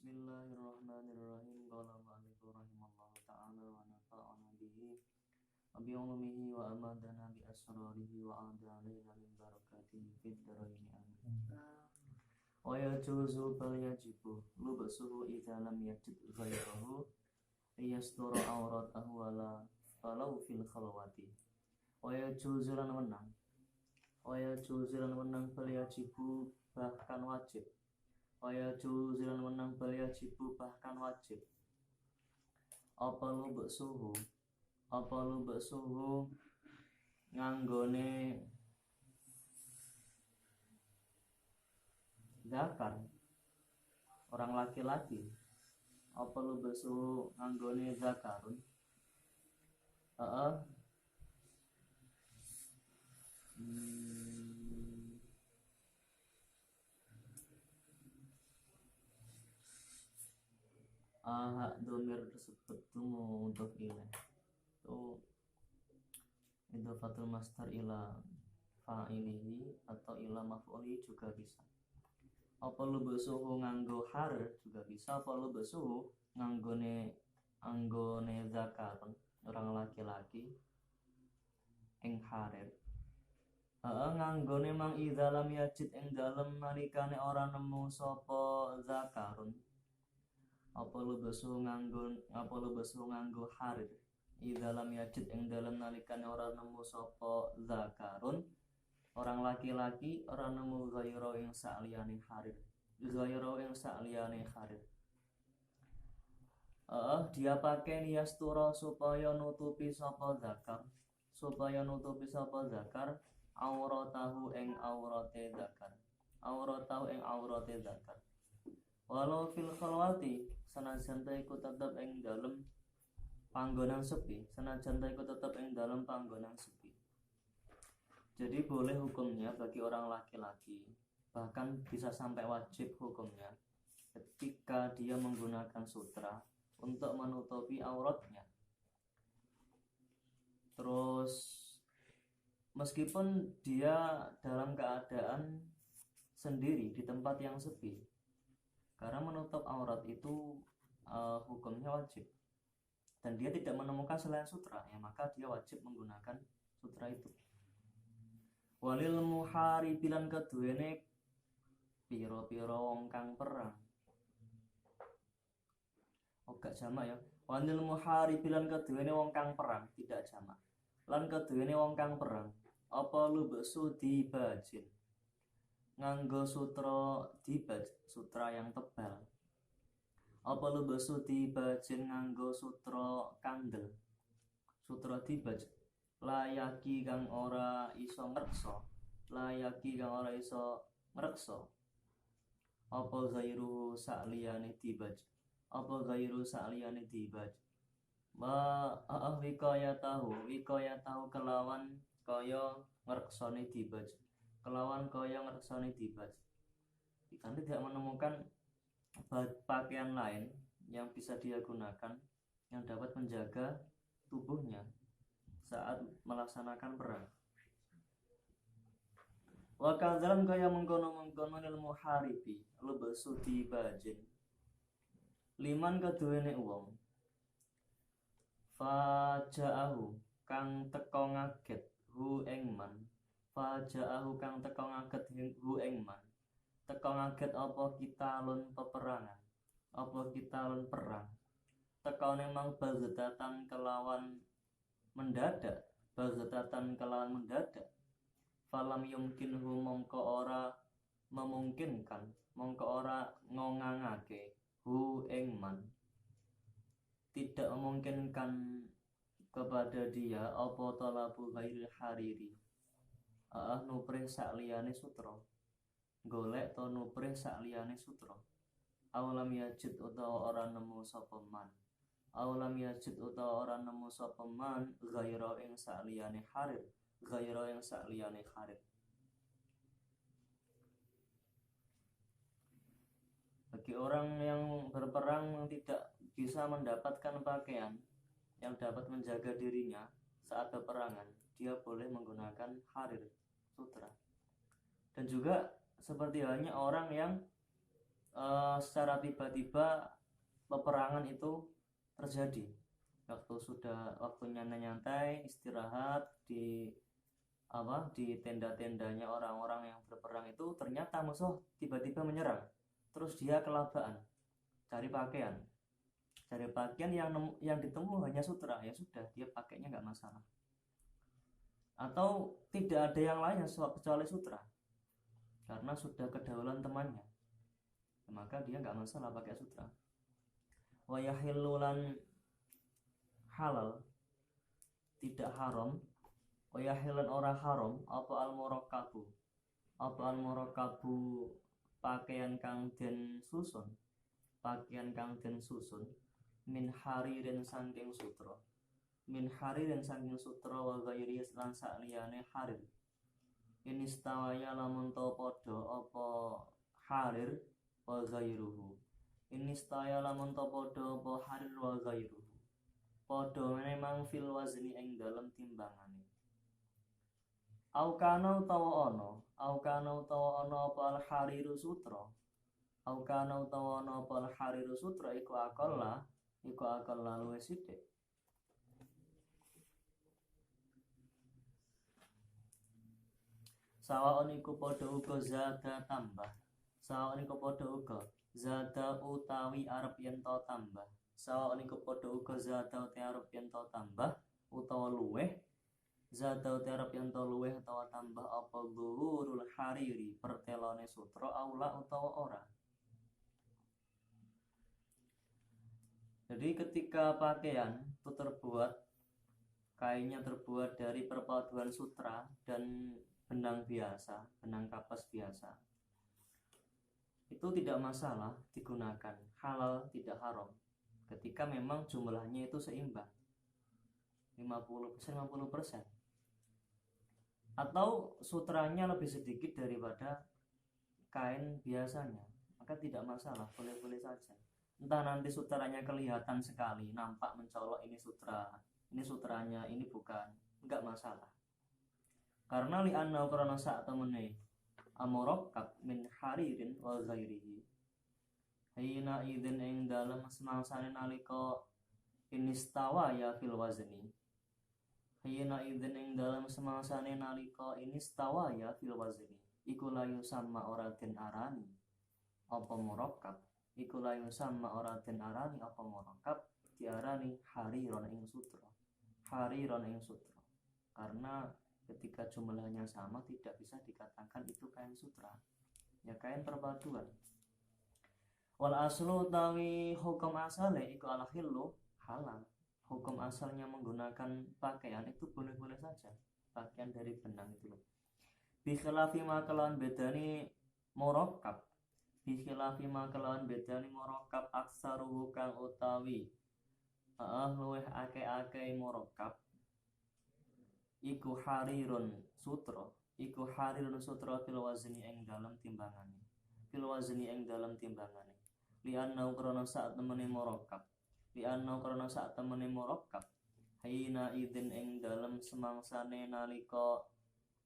Bismillahirrahmanirrahim. Qala mu'allifu rahimallahu ta'ala wa nafa'ana bihi wa bi ulumihi wa amadana bi asrarihi wa a'da'alina min barakatihi fid dharaini amin. Wa yajuzu bal yajibu lubsuhu idza lam yajid ghayrahu liyastura awratahu wala falau fil khalwati. Wa yajuzu lan menang bal yajibu bahkan wajib. Waya juzilan menang bal yajibu bahkan wajib. Apa lu beksuhu nganggone zakar orang laki-laki. Apa lu beksuhu nganggone zakarun. Domir tersebut tuh mudhof ilaih tuh idhofatul masdar ila fa'ilihi atau ila maf'uli juga bisa. Apa lu besuhu nganggo har juga bisa. Apa lu besuhu nganggone zakarun orang laki-laki ing harir. Nganggone mang idza lam yajid ing dalem nalikane ora nemu sapa zakarun. Apa lu besuh nganggo harir idza lam yajid ing dalem nalikane ora nemu sapa zakarun orang laki-laki ora nemu ghaira ing saliyane harir. Dia pakai niyastura supaya nutupi sapa zakar auratahu ing aurate zakar walau fil khalwati sanajan ta iku tetep ing dalem panggonan sepi. Jadi boleh hukumnya bagi orang laki-laki, bahkan bisa sampai wajib hukumnya ketika dia menggunakan sutra untuk menutupi auratnya. Terus meskipun dia dalam keadaan sendiri di tempat yang sepi, karena menutup aurat itu hukumnya wajib dan dia tidak menemukan selain sutra, ya maka dia wajib menggunakan sutra itu. Walil muharibilan keduene piro-piro wong kang perang. Gak jamak ya. Walil muharibilan keduene wong kang perang, tidak jamak. Lan keduene wong kang perang. Apa lu beksu dibajin nganggo sutra dibaj, sutra yang tebal. Apa lu beksu dibajin nganggo sutra kandel, sutra dibaj layaki kang ora iso ngrekso. Apa ghairu sa'liyane dibaj. Wikaya tahu kelawan kaya ngreksone dibaj. Jika tidak menemukan pakaian lain yang bisa dia gunakan yang dapat menjaga tubuhnya saat melaksanakan perang. Wa kadzalan kaya mengkono-mengkono lil muharibi lubesu dibajin liman keduwene wong faja'ahu kang teka ngaget hu ing man. Teka ngaget apa kitalun peperangan, apa kitalun perang. Teka memang bagdatan kelawan mendadak. Falam yumkinhu mongko ora memungkinkan, mongko ora ngongangake hu ing man. Tidak memungkinkan kepada dia apa talabu ghairil hariri. Nuprih sakliyane sutra. Golek to nuprih sakliyane sutra. Aulam yajid utawa ora nemu sapa man. Ghaira ing sakliyane harir. Bagi orang yang berperang tidak bisa mendapatkan pakaian yang dapat menjaga dirinya saat peperangan, dia boleh menggunakan harir, sutra. Dan juga seperti halnya orang yang secara tiba-tiba peperangan itu terjadi. Waktunya nyantai istirahat di tenda-tendanya orang-orang yang berperang itu, ternyata musuh tiba-tiba menyerang. Terus dia kelabaan cari pakaian yang ditemu hanya sutra, ya sudah, dia pakainya nggak masalah. Atau tidak ada yang lain kecuali sutra, karena sudah kedahuluan temannya, maka dia nggak masalah pakai sutra. Wa yahillulan halal, tidak haram. Wa yahillan ora haram apa al murakkabu pakaian kang den susun min haririn saking sutra wa ghairi lan saliyane harir. Ini stawaya lamun to padha apa harir wa ghairuhu. Ini stawaya lamun to padha apa harir wa ghairuhu. Padha memang fil wazni ing dalem timbangane. Au kana utawa ana apa al hariru sutra. Au kana utawa ana apa al hariru sutra iku akalla luwih sithik. Sawaon iku padha uga zada tambah. Sawaon iku padha uga zada utawi arep yen to tambah. Sawaon iku padha uga zada utawi arep yen to tambah utawa luweh. Zada utawi arep yen to luweh utawa tambah apa zuhurul hariri pertelone sutra aula utawa ora. Jadi ketika pakaian itu kainnya terbuat dari perpaduan sutra dan benang kapas biasa, itu tidak masalah digunakan, halal tidak haram, ketika memang jumlahnya itu seimbang 50% atau sutranya lebih sedikit daripada kain biasanya, maka tidak masalah, boleh-boleh saja. Entah nanti sutranya kelihatan sekali, nampak mencolok ini sutranya, ini bukan, enggak masalah. Karena li'anna karena saat temene amurakkab min haririn wa ghairihi. Hina idzin ing dalem semangsane nalika inistawa ya fil wazni. Hina idzin ing dalem semangsane nalika inistawa ya fil wazni. Iku layu sama ora den arani apa murakkab. Iku layu sama ora den arani apa murakkab, diarani hariron ing sutra. Karena ketika jumlahnya sama tidak bisa dikatakan itu kain sutra, ya kain perpaduan. Wal aslu tawi hukum asale iku al hillu halal. Hukum asalnya menggunakan pakaian itu boleh-boleh saja, pakaian dari benang itu loh. Bi khilafi ma kelawan bedani murakkab. Aksaruhu kang utawi luweh ake murakkab iku harirun sutra fil wazni ing dalam timbangane li'anna krana saat temene murakkab haina idzin ing dalam semangsane nalika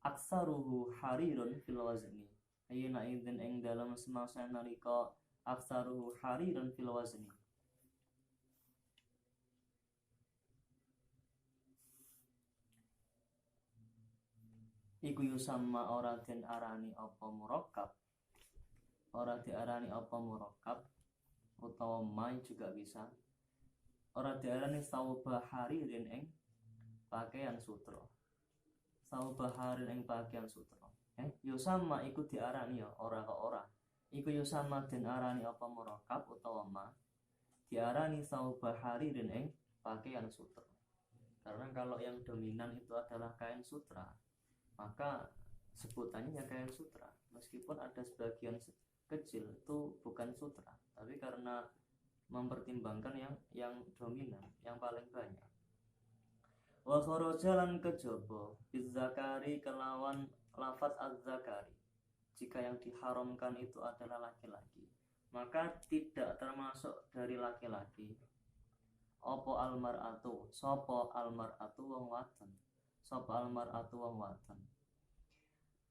aksaruhu harirun fil wazni haina idzin ing dalam semangsane nalika aksaruhu harirun fil wazni iku yusamma ora diarani apa murakkab utawa mai juga bisa, ora diarani sauba haririn ing pakaian sutra. Yusamma iku diarani ya ora kok ora. Iku yusamma den arani apa murakkab utawa ma diarani sauba haririn ing pakaian sutra. Karena kalau yang dominan itu adalah kain sutra, maka sebutannya ya kain sutra, meskipun ada sebagian kecil itu bukan sutra, tapi karena mempertimbangkan yang dominan, yang paling banyak. Wa kharaja lan kejaba bizzakari kelawan lafaz az-zakari, jika yang diharamkan itu adalah laki-laki, maka tidak termasuk dari laki-laki apa almar'atu, sapa almar'atu wong wadon,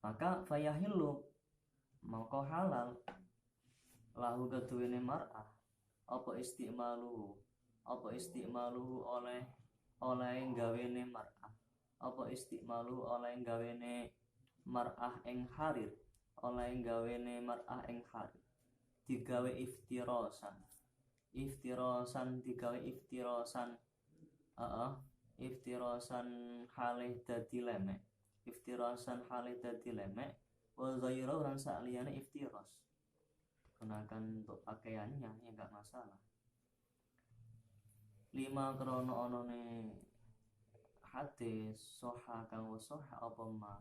maka fayahillu maka halal lahu keduwene mar'ah apa istimaluhu oleh gawene mar'ah apa istimaluhu oleh gawene mar'ah ing harir oleh gawene mar'ah ing harir digawe iftirosan digawe iftirosan iftirosan halih dadi lemek wa ghairu lan saliyane iftiros digunakan untuk pakaiannya ya enggak masalah. 5 krono onone hadis soha kang soha apa ma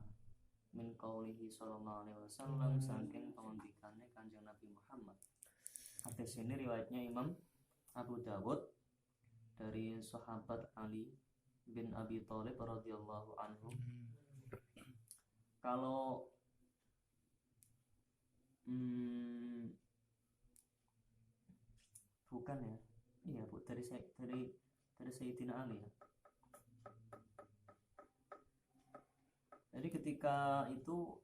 min qaulihi sallallahu alaihi wasallam saking pengendikane Kanjeng Nabi Muhammad. Hadis ini riwayatnya Imam Abu Dawud dari sahabat Ali bin Abi Thalib radhiyallahu anhu. Kalau bukan ya, iya bu, dari Sayyidina Ali ya. Jadi ketika itu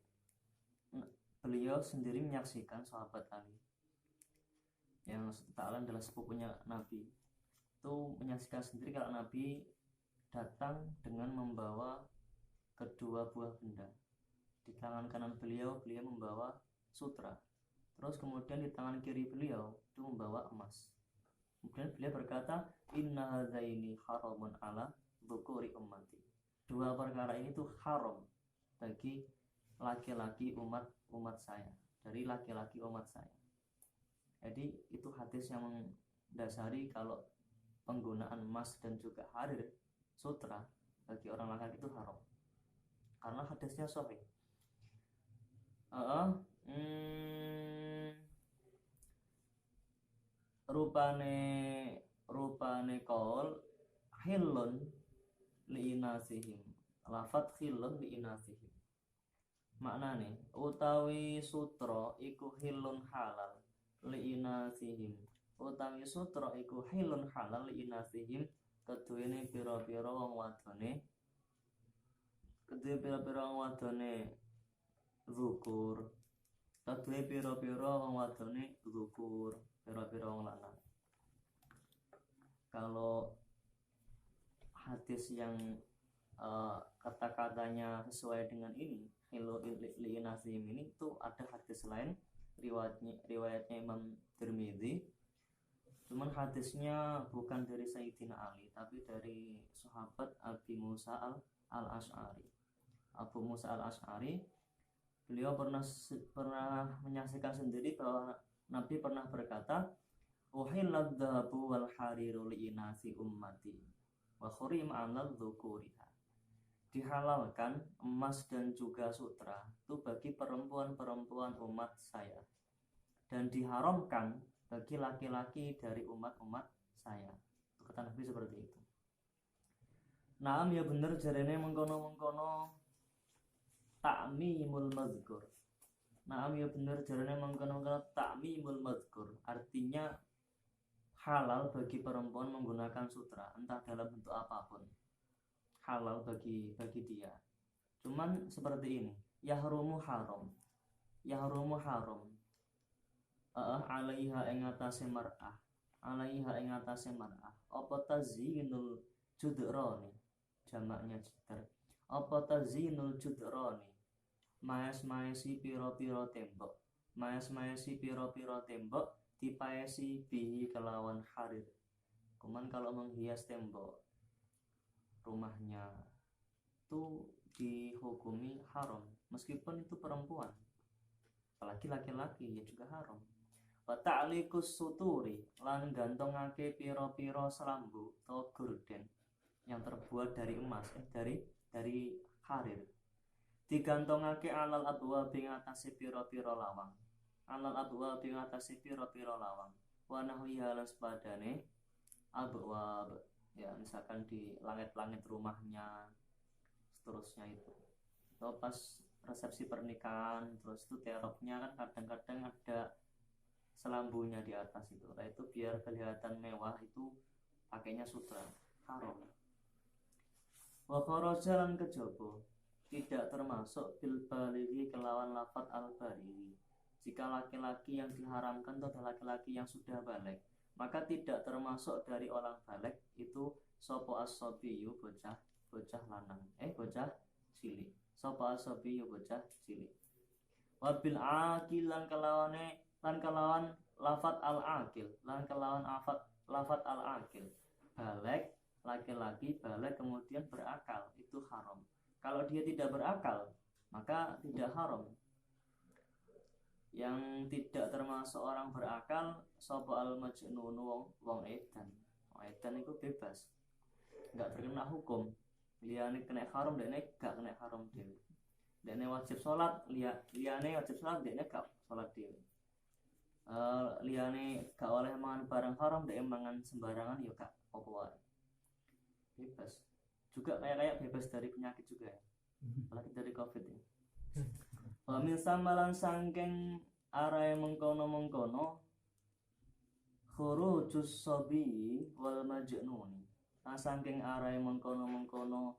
beliau sendiri menyaksikan sahabat Ali yang ta'ala adalah sepupunya Nabi itu menyaksikan sendiri kalau Nabi datang dengan membawa kedua buah benda. Di tangan kanan beliau membawa sutra, terus kemudian di tangan kiri beliau itu membawa emas. Kemudian beliau berkata, inna hadzaini haramun ala dzukuri ummati. Dua perkara ini tuh haram bagi laki-laki umat saya, dari laki-laki umat saya. Jadi itu hadis yang mendasari kalau penggunaan emas dan juga harir sutra bagi orang laki-laki itu haram, karena hadisnya sahih. Rupane qaul hilun liinasihim, lafat hilun liinasihim. Maknane utawi sutra iku hilun halal liinasihim, utawi sutra iku hilun halal liinasihim keduwene pira-pira wong wadone zukur, keduwe pira-pira wong wadone zukur, pira-pira wong lanang. Kalau hadis yang kata-katanya sesuai dengan ini hilu liinasihim ini tuh ada hadis lain riwayatnya Imam Tirmidzi, cuman hadisnya bukan dari Sayyidina Ali tapi dari sahabat Abu Musa al-Asy'ari. Abu Musa al-Asy'ari beliau pernah menyaksikan sendiri bahwa Nabi pernah berkata, uhillad dhahabu wal hariru liinasi ummati wa khurim 'alal dzukuriha. Dihalalkan emas dan juga sutra itu bagi perempuan-perempuan umat saya, dan diharamkan bagi laki-laki dari umat-umat saya. Kata Nabi seperti itu. Naam ya bener jarene mengkono-mengkono ta'mimul mazkur. Naam ya bener jarene mengkono-mengkono ta'mimul mazkur, artinya halal bagi perempuan menggunakan sutra entah dalam bentuk apapun. Halal bagi dia. Cuman seperti ini, yahrumu haram. Alaiha ing atase mar'ah. Apa tazinul judrani, jamaknya jidar. Apa tazinul judrani, maes-maesi pira-pira tembok. Maes-maesi pira-pira tembok dipaesi bihi kelawan harir. Cuman kalau menghias tembok rumahnya itu dihukumi haram, meskipun itu perempuan, apalagi laki-laki ya juga haram. Wa ta'liqus suturi, lan gantongake pira-pira selambu atau gorden yang terbuat dari emas, dari harir, digantongake alal abwa ing atase pira-pira lawang. Alal abwa ing atase pira-pira lawang. Wa nahwiha lan sepadane abwa, ya misalkan di langit-langit rumahnya, seterusnya itu. Atau pas resepsi pernikahan, terus itu teroknya kan kadang-kadang ada selambunya di atas itu. Nah itu biar kelihatan mewah itu pakainya sutra, haram. Wa kharaja lan kejaba tidak termasuk bil balighi kelawan lafat al balighi jika laki-laki yang diharamkan itu adalah laki-laki yang sudah balik, maka tidak termasuk dari orang balik itu sopo asobiyu bocah lanang, bocah cilik. Sopo asobiyu bocah cilik. Wabil akil lan kelawan lafat al akil, lan kelawan lafat al akil. Balik laki-laki balik kemudian berakal itu haram. Kalau dia tidak berakal maka tidak haram. Yang tidak termasuk orang berakal sapa al majnun wong edan. Wong edan itu bebas, nggak terkena hukum. Liyane kena haram, dekne gak kena haram dhewe. Dekne wajib sholat, liyane wajib sholat, dekne gak sholat dhewe. Liyane gak oleh mangan barang haram, dekne mangan sembarangan ya gak apa wae. Bebas. Juga kayak bebas dari penyakit juga ya. Apalagi dari Covid ya. Wamil samalan sangking arai mengkono khurujus sobi wal majnuni. Nah sangking arai mengkono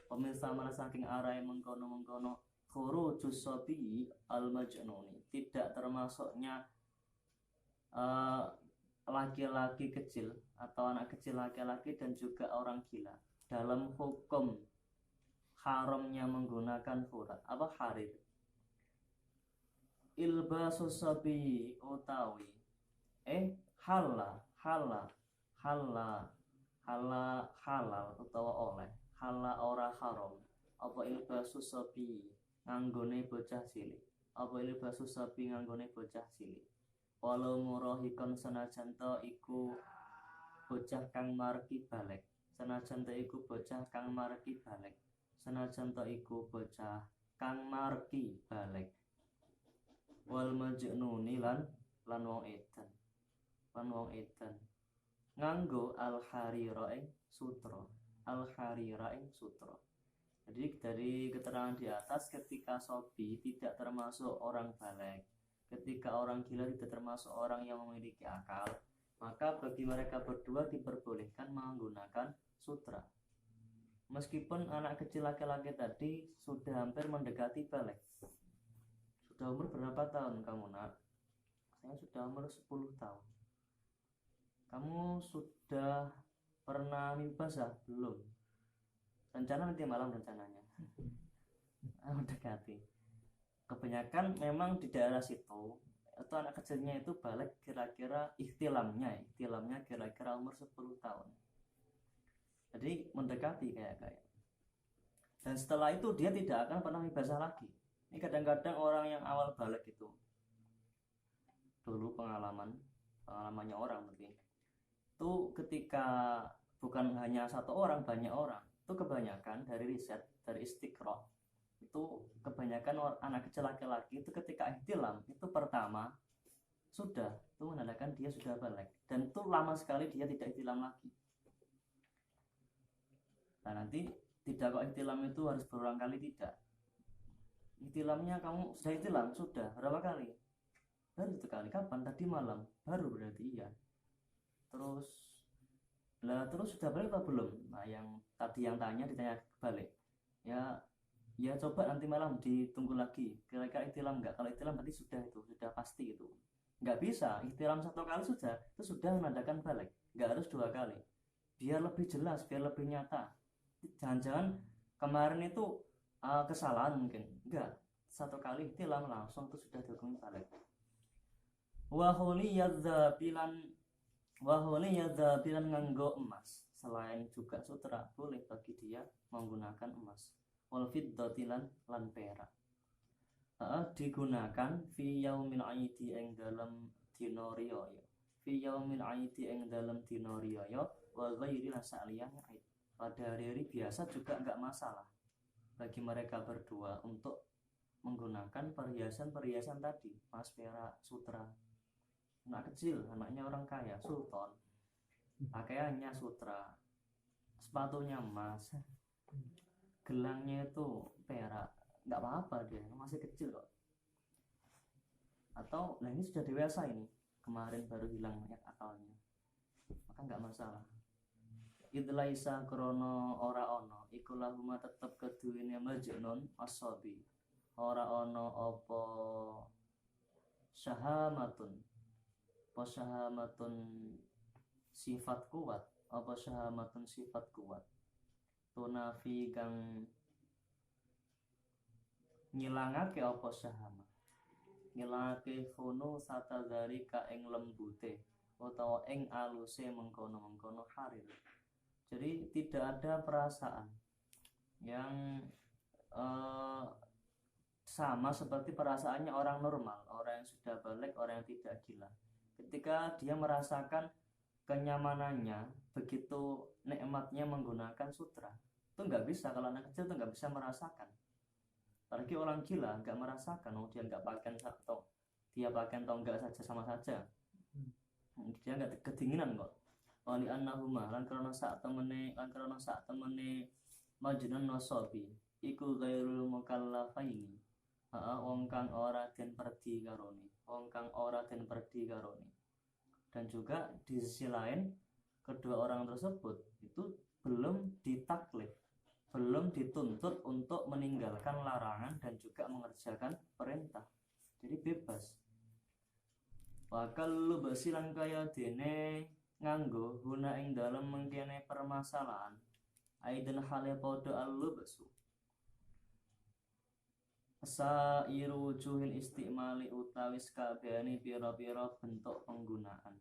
wamil samalan sangking arai mengkono khurujus sobi al majnuni. Tidak termasuknya laki-laki kecil atau anak kecil laki-laki dan juga orang gila dalam hukum haramnya menggunakan hurat harir. Ilbasu sabi utawi halal utawa oleh halal ora haram apa ilbasu sabi nganggone bocah cilik, apa ilbasu sabi nganggone bocah cilik walau murahikon senajan to iku bocah kang marki balik, senajan to iku bocah kang marki balik, senajan to iku bocah kang marki balik. Wal majnuni lan wong edan nganggo al harira ing sutra. Jadi dari keterangan di atas, ketika sobi tidak termasuk orang balik, ketika orang gila tidak termasuk orang yang memiliki akal, maka bagi mereka berdua diperbolehkan menggunakan sutra. Meskipun anak kecil laki-laki tadi sudah hampir mendekati balik. Sudah umur berapa tahun kamu, nak? Saya sudah umur 10 tahun. Kamu sudah pernah mimpi basah? Belum. Rencana nanti malam rencananya. Mendekati. Kebanyakan memang di daerah situ itu anak kecilnya itu balik kira-kira ihtilamnya kira-kira umur 10 tahun. Jadi mendekati kayak. Dan setelah itu dia tidak akan pernah mimpi basah lagi. Ini kadang-kadang orang yang awal balik itu dulu pengalamannya orang mungkin itu ketika bukan hanya satu orang, banyak orang itu kebanyakan dari riset, dari istiqra itu kebanyakan anak kecil laki-laki itu ketika ihtilam itu pertama sudah itu menandakan dia sudah balik dan itu lama sekali dia tidak ihtilam lagi. Nah nanti tidak kok ihtilam itu harus berulang kali, tidak. Ihtilamnya kamu sudah ihtilam, sudah berapa kali? Baru 1 kali. Kapan? Tadi malam. Baru berarti iya. Terus sudah balik atau belum? Nah yang tadi yang ditanya balik. Ya coba nanti malam ditunggu lagi. Kira-kira ihtilam enggak? Kalau ihtilam berarti sudah pasti itu. Enggak bisa. Ihtilam 1 kali itu sudah menandakan balik. Enggak harus 2 kali. Biar lebih jelas, biar lebih nyata. Jangan-jangan kemarin itu kesalahan mungkin. Enggak, 1 kali ihtilam langsung itu sudah dihukumi balik. Wahuli yadzabilan nganggo emas. Selain juga sutra boleh bagi dia menggunakan emas. Wal fiddati lan perak. Digunakan fi yaumil aidi ing dalam dina riyaya. Fi yaumil aidi ing dalam dina riyaya wa ghairi lasaliyah aid. Pada hari-hari biasa juga enggak masalah bagi mereka berdua untuk menggunakan perhiasan tadi, emas, perak, sutra. Anak kecil, anaknya orang kaya, sultan, pakaiannya sutra, sepatunya emas, gelangnya itu perak, nggak apa-apa dia, masih kecil kok. Atau, ini sudah dewasa ini, kemarin baru hilang akalnya, maka nggak masalah. Idlaisa krono ora ono iku lahuma tetep keduwene majnun asabi ora ono apa Syahamatun. Apa syahamatun sifat kuat? Apa syahamatun sifat kuat? Tunafi kang ngilangake apa syahamat? Ngilangake khunu satadari ka ing lembute utawa ing aluse mengkono-mengkono harir. Jadi tidak ada perasaan yang sama seperti perasaannya orang normal, orang yang sudah balik, orang yang tidak gila. Ketika dia merasakan kenyamanannya, begitu nikmatnya menggunakan sutra, itu nggak bisa. Kalau anak kecil itu nggak bisa merasakan. Apalagi orang gila nggak merasakan, dia nggak pakai atau dia pakai atau enggak saja sama saja. Dia nggak kedinginan kok. Wali annahuma lan krana sak temene majnun nasabi iku ghairul mukallafaini. Wong kang ora den perdi karone, dan juga di sisi lain kedua orang tersebut itu belum ditaklif, belum dituntut untuk meninggalkan larangan dan juga mengerjakan perintah, jadi bebas. Bakal lu basilan kaya dene nganggo guna ing dalam mengkene permasalahan aidan hale podo al-lubsu sairu wujuhil istimali utawis kabehane pira-pira bentuk penggunaan.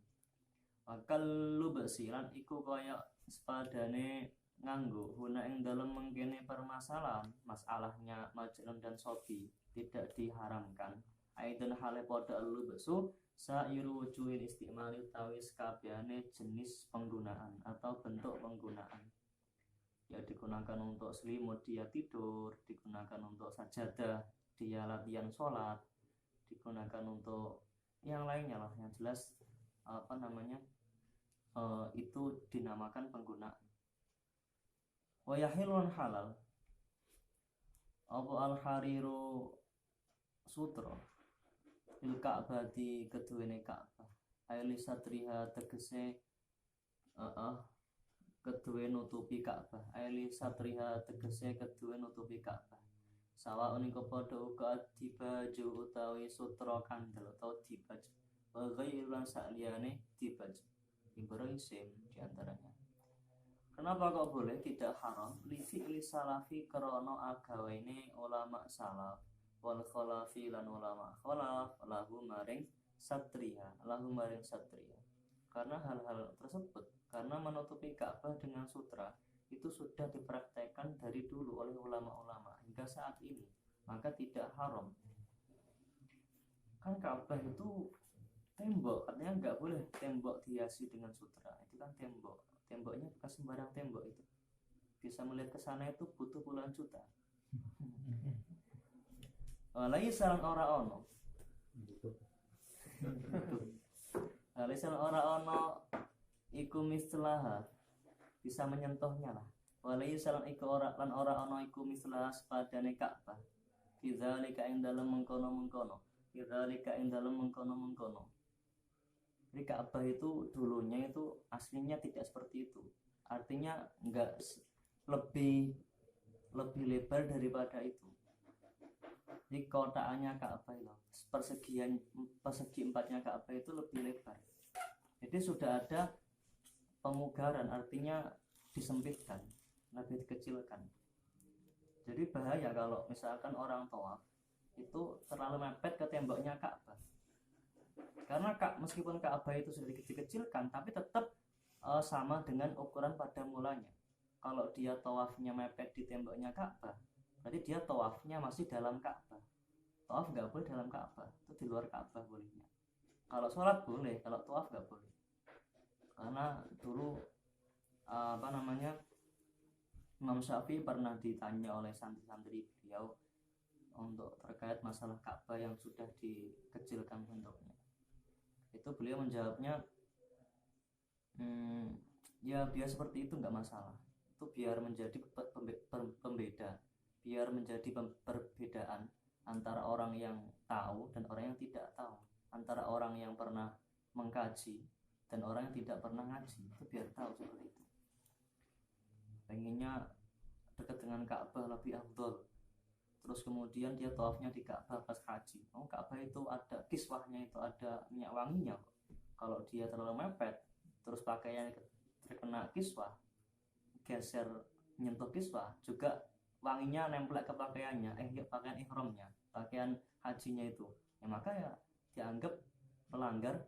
Bakal lu basilan iku kaya sepadane nganggo guna ing dalam mengkene permasalahan, masalahnya majnun dan sobi tidak diharamkan. Aidan hale podo al-lubsu sairu wujuhil istimali utawis kabehane jenis penggunaan atau bentuk penggunaan. Ya digunakan untuk selimut dia tidur, digunakan untuk sajadah dia latihan sholat, digunakan untuk yang lainnya lah, yang jelas itu dinamakan penggunaan. Wa yahilun halal apa al-hariru sutra il ka'bati keduwene Ka'bah aili satriha tegese kedue nutupi Ka'bah aili satriha tegese kedue nutupi Ka'bah sawa unika padha uga dibaju utawi sutra kandel atau dibaj wa ghairan saliyane dibaj ibarat isim diantaranya. Kenapa kok boleh tidak haram? Li fi'li salafi krana agawane ulama salaf wal khalafi lan ulama khalaf lahu maring satriya. Karena hal-hal tersebut, karena menutupi Ka'bah dengan sutra itu sudah dipraktekkan dari dulu oleh ulama-ulama hingga saat ini, maka tidak haram. Kan Ka'bah itu tembok, artinya nggak boleh tembok dihiasi dengan sutra. Itu kan temboknya bukan sembarang tembok itu. Bisa melihat ke sana itu butuh puluhan juta. Laisan ora ono. Laisan ora ono iku mislaha, bisa menyentuhnya lah. Walaisan iku ora lan ora ono iku mislaha sepadane Ka'bah. Bidzalika ing dalem mengkono-mengkono. Jadi Ka'bah itu dulunya itu aslinya tidak seperti itu. Artinya enggak lebih lebar daripada itu. Jadi kotaannya Ka'bah itu, persegi empatnya Ka'bah itu lebih lebar. Jadi sudah ada pemugaran, artinya disempitkan, lebih dikecilkan. Jadi bahaya kalau misalkan orang tawaf itu terlalu mepet ke temboknya Ka'bah. Karena meskipun Ka'bah itu sudah dikecilkan, tapi tetap sama dengan ukuran pada mulanya. Kalau dia tawafnya mepet di temboknya Ka'bah, berarti dia tawafnya masih dalam Ka'bah. Tawaf nggak boleh dalam Ka'bah, itu di luar Ka'bah bolehnya. Kalau sholat boleh, kalau tawaf nggak boleh. Karena dulu Imam Syafi'i pernah ditanya oleh santri-santri beliau untuk terkait masalah Ka'bah yang sudah dikecilkan bentuknya. Itu beliau menjawabnya, ya biar seperti itu nggak masalah. Itu biar menjadi pembeda, biar menjadi perbedaan antara orang yang tahu dan orang yang tidak tahu, antara orang yang pernah mengkaji dan orang yang tidak pernah ngaji. Itu biar tahu seperti itu. Pengennya dekat dengan Ka'bah lebih afdol, terus kemudian dia tawafnya di Ka'bah pas haji. Ka'bah itu ada kiswahnya, itu ada minyak wanginya. Kalau dia terlalu mepet terus pakaian terkena kiswah, geser nyentuh kiswah, juga wanginya nempel ke pakaiannya, pakaian ihramnya, pakaian hajinya itu, ya maka ya dianggap melanggar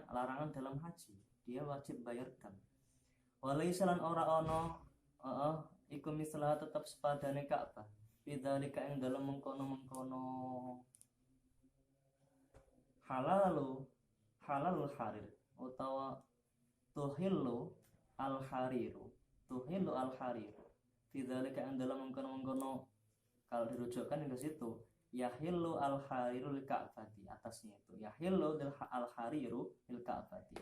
larangan dalam haji, dia wajib bayar dam. Walaisalan ora ono iku misalah tetap sepadane Ka'bah bidzalika ing dalam mengkono halalul harir utawa tuhillu al hariru bidzalika ing dalam mengkono kalau dirujukkan ke situ yahillu al hariru lil ka'bati, atasnya itu yahillu al hariru lil ka'bati.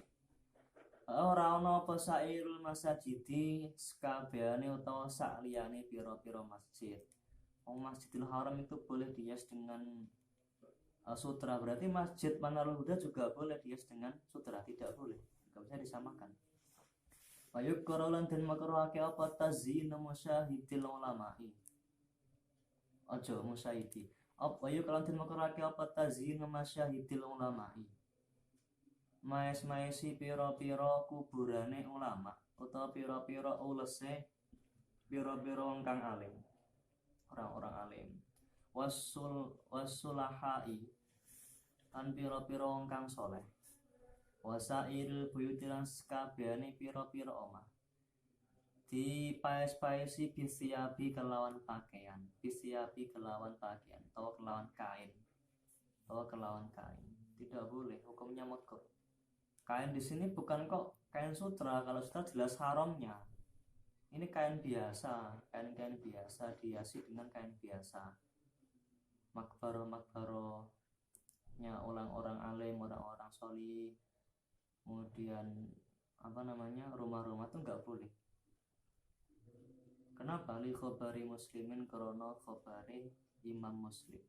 Ora ana apa sairul masajidi sakabehane utawa sakliyane pira-pira masjid. Masjidil Haram itu boleh dihias dengan sutra, berarti Masjid Manarul Huda juga boleh dihias dengan sutra, tidak boleh, tidak bisa disamakan. Bayuk korolan dan makrohake apa tazyin musyahidil ulama'i. Ojo musyahidi. Bayuk korolan dan makrohake apa tazyin musyahidil ulama'i. Maes-maesi pira-pira kuburane ulama utawa pira-pira ulese pira-pira wong kang alim, orang-orang alim. Wasulahai lan pira-pira wong kang saleh. Wasail buyutilan sakabehane pira-pira omah. Dipaes-paesi bisiabi kelawan pakaian, atau kelawan kain. Tidak boleh, hukumnya makruh. Kain di sini bukan kok kain sutra, kalau sutra jelas haramnya. Ini kain biasa, kain biasa dihiasi dengan kain biasa. Makbaro-makbaronya orang-orang alim, orang-orang sholih, kemudian rumah-rumah itu nggak boleh. Kenapa? Li khobari muslimin krono khobari Imam Muslim.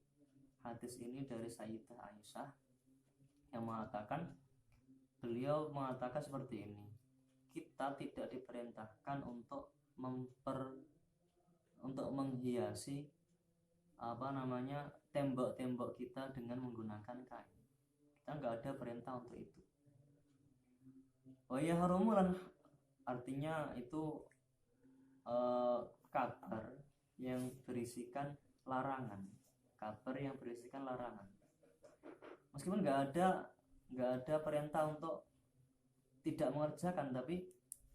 Hadis ini dari Sayyidah Aisyah yang beliau mengatakan seperti ini, kita tidak diperintahkan untuk menghiasi tembok-tembok kita dengan menggunakan kain. Kita nggak ada perintah untuk itu. Waya harumulan artinya itu kabar yang berisikan larangan. Meskipun nggak ada perintah untuk tidak mengerjakan, tapi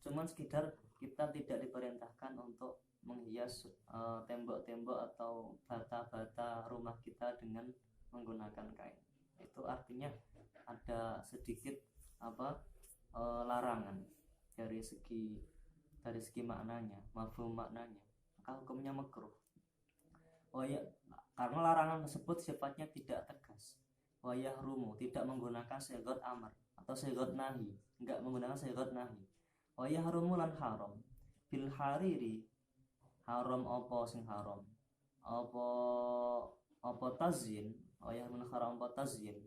cuman sekedar kita tidak diperintahkan untuk menghias tembok-tembok atau bata-bata rumah kita dengan menggunakan kain. Itu artinya ada sedikit larangan dari segi maknanya, mafhum maknanya, maka hukumnya makruh. Karena larangan tersebut sifatnya tidak tegas. Wayahrumu, tidak menggunakan sigot amr atau sigot nahi, enggak menggunakan sigot nahi. Wayahrumu lan haram bil hariri, haram apa sing haram, apa tazyin. Wayahrumu haram apa tazyin,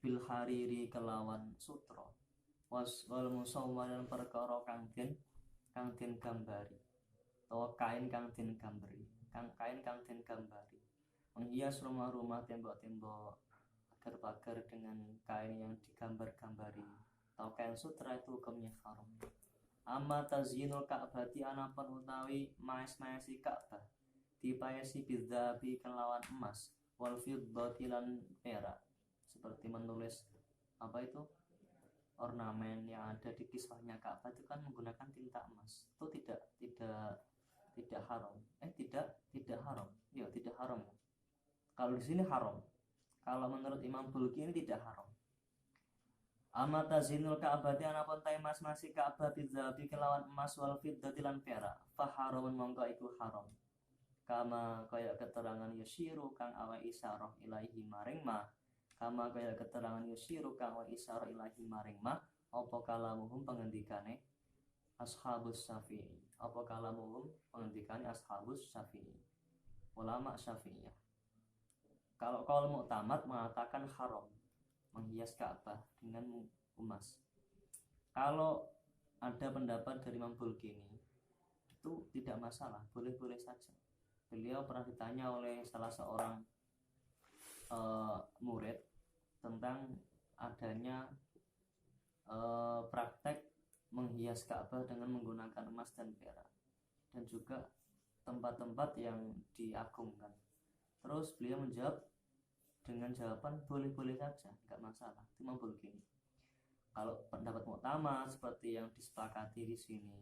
bil hariri kelawan sutra, wal musawwaran perkara kang den gambari, atau kain kang den gambari, menghias rumah-rumah, tembok-tembok, pagar-pagar dengan kain yang digambar-gambari atau kain sutra, itu hukumnya haram. Amma tazyinul ka'bati anapun utawi maes-maesi Ka'bah dipaesi bidzabi kelawan emas, wal fiddati lan perak, seperti menulis ornamen yang ada di kiswahnya Ka'bah itu kan menggunakan tinta emas. Itu tidak haram. Tidak haram. Ya, tidak haram. Kalau di sini haram. Kalau menurut Imam Bulki ini tidak haram. Amata zinul Ka'bati anapun ta mas-masi Ka'bah bidzabi kelawan emas wal fiddati lan perak, fa haramun mongko iku haram. Kama kaya keterangan yasyiru kang awa isyarah ilaihi maring ma. Kama kaya keterangan yasyiru kang awa isyarah ilaihi maring ma. Apa kalamuhum pengendikane ashabus Syafi'i. Ulama Syafi'iyah. Kalau kaul Mu'tamad mengatakan haram menghias Ka'bah dengan emas. Kalau ada pendapat dari Imam Bulkini, itu itu tidak masalah, boleh-boleh saja. Beliau pernah ditanya oleh salah seorang murid tentang adanya praktek menghias Ka'bah dengan menggunakan emas dan perak, dan juga tempat-tempat yang diagungkan. Terus beliau menjawab dengan jawaban boleh-boleh saja, nggak masalah. Cuma begini, kalau pendapat muktamad seperti yang disepakati di sini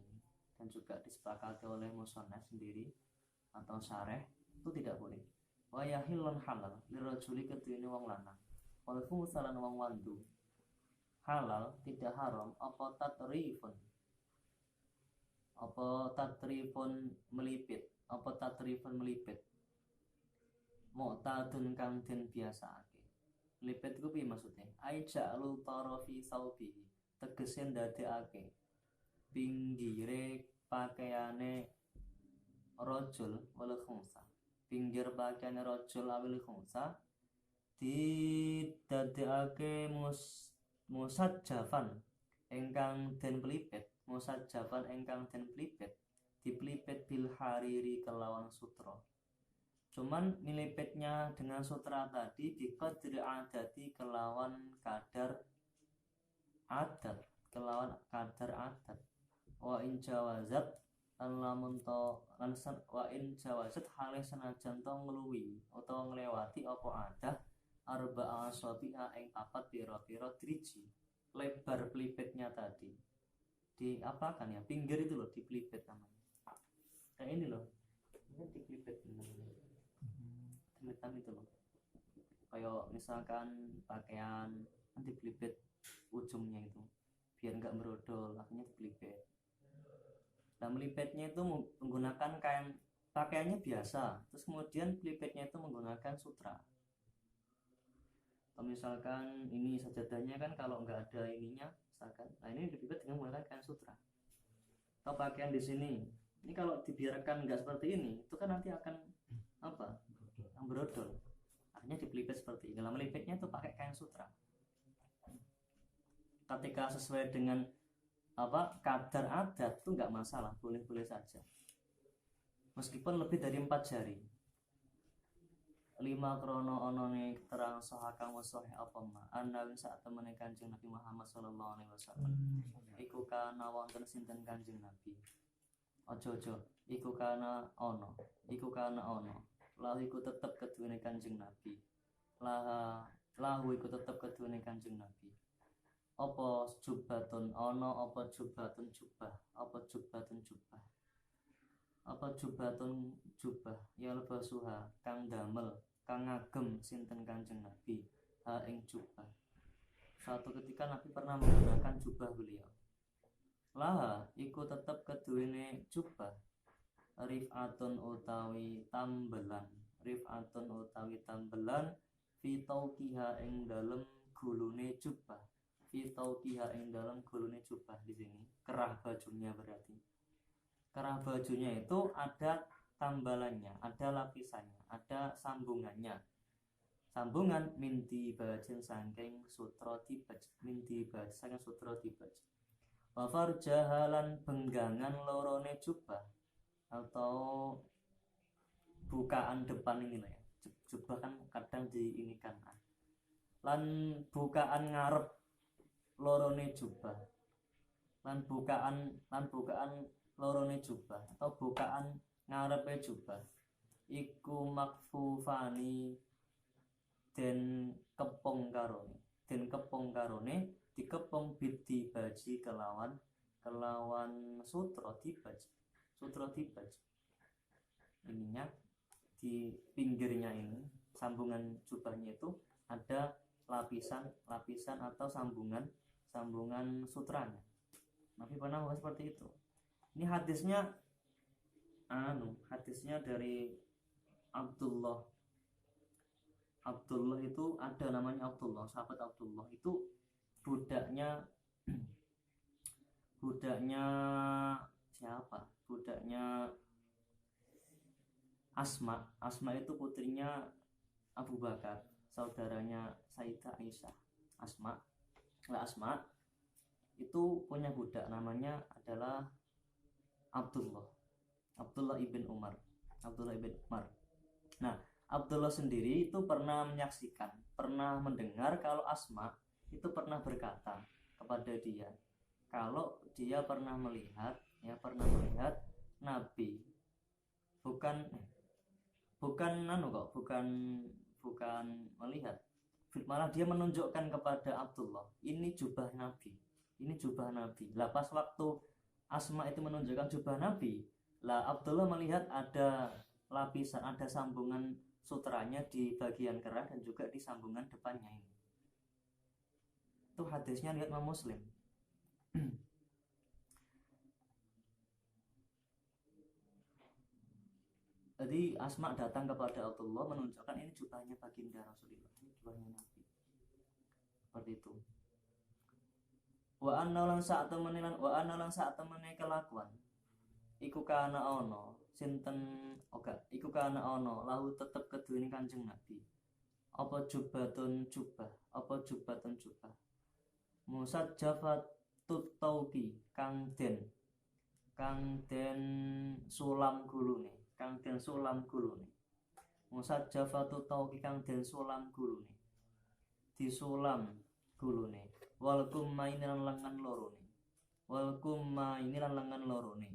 dan juga disepakati oleh musannaf sendiri atau syareh, itu tidak boleh. Wa yahillun halal lirajuli kedune wong lanang wal fungsalan wong wandu. Halal tidak haram apa tatrifun melipit mu'tadun kang den biasaake. Melipit ku piye maksude? Ai ja'lu tarafi saubihi, tegese ndadekake pinggire pakaiane rajul wal khunsa, pinggir pakaiane rajul awil khunsa didadekake musajjafan ingkang den pelipit, dipelipit bil hariri kelawan sutra. Cuman melipitnya dengan sutra tadi biqadri adati kelawan kadar adat. Wa in jawazat hale senajan to ngluwi utawa nglewati apa adah arba'a asabi'a ing papat pira-pira driji. Lebar pelipitnya tadi diapakan ya, pinggir itu loh dipelipit namanya. Kayak ini loh, ini dipelipit namanya. Hitam itu loh, kayak misalkan pakaian nanti pelipit ujungnya itu biar nggak merodol, akhirnya dipelipit. Nah melipitnya itu menggunakan kain pakaiannya biasa, terus kemudian pelipitnya itu menggunakan sutra. Atau misalkan ini sajadahnya kan kalau nggak ada ininya, misalkan, nah ini dipelipit dengan menggunakan kain sutra. Atau pakaian di sini, ini kalau dibiarkan nggak seperti ini, itu kan nanti akan apa? Yang berodol, akhirnya dipelipit seperti ini. Dalam melipitnya itu pakai kain sutra. Ketika sesuai dengan kadar adat itu nggak masalah, boleh-boleh saja. Meskipun lebih dari 4 jari. 5 krono onone keterangan sahakang wasohe apa ma anawin saat temene Kanjeng Nabi Muhammad sallallahu alaihi wasallam. Iku kana wonten sinten Kanjeng Nabi. Ojo-ojo, iku kana ono. Lahu iku tetep keduwene Kanjeng Nabi. Lahu iku tetep keduwene Kanjeng Nabi. Apa jubatun ono, apa jubatun jubah, ya lebasuha kang damel, kang ngagem sinten Kanjeng Nabi ha ing jubah. Suatu ketika Nabi pernah menggunakan jubah beliau. Laha iku tetep keduwene jubah rif'atun utawi tambelan fi tauqiha ing dalem gulune jubah, di sini kerah bajunya. Berarti kerah bajunya itu ada tambalannya, ada lapisannya, ada sambungan minti bajin saking sutra dibaj, wa farjahalan benggangan lorone jubah atau bukaan depan ini lah ya. Jubah kan kadang diinikan. Lan bukaan ngarep lorone jubah. Lan bukaan lorone jubah atau bukaan ngarepe jubah. Iku makfufani den kepong karone dikepong bidi baji kelawan sutra dibaj. Ininya di pinggirnya ini, sambungan jubahnya itu ada lapisan atau sambungan sutranya. Nabi pernah bahas seperti itu. Ini hadisnya dari Abdullah itu ada namanya Abdullah, sahabat Abdullah itu budaknya siapa? Budaknya Asma itu putrinya Abu Bakar, saudaranya Sayyidah Aisyah. Asma itu punya budak namanya adalah Abdullah. Abdullah ibn Umar. Abdullah ibn Umar. Nah, Abdullah sendiri itu pernah menyaksikan, pernah mendengar kalau Asma itu pernah berkata kepada dia, kalau dia pernah melihat Nabi, bukan melihat, malah dia menunjukkan kepada Abdullah, ini jubah Nabi. Lah pas waktu Asma itu menunjukkan jubah Nabi, lah Abdullah melihat ada lapisan, ada sambungan sutranya di bagian kerah dan juga di sambungan depannya ini. Itu hadisnya riwayat Imam Muslim. Jadi Asma datang kepada Abdullah menunjukkan ini jubahnya baginda Rasulullah, ini jubahnya Nabi. Seperti itu. Wa anna lan sak temene kelakuan iku kana ono lahu tetep keduweni Kanjeng Nabi apa jubatun jubah musajjafatut tauqi kang den sulam gulune musajjafatut tauqi kang den sulam gulune disulam gulune wal kumma lan lengan lorone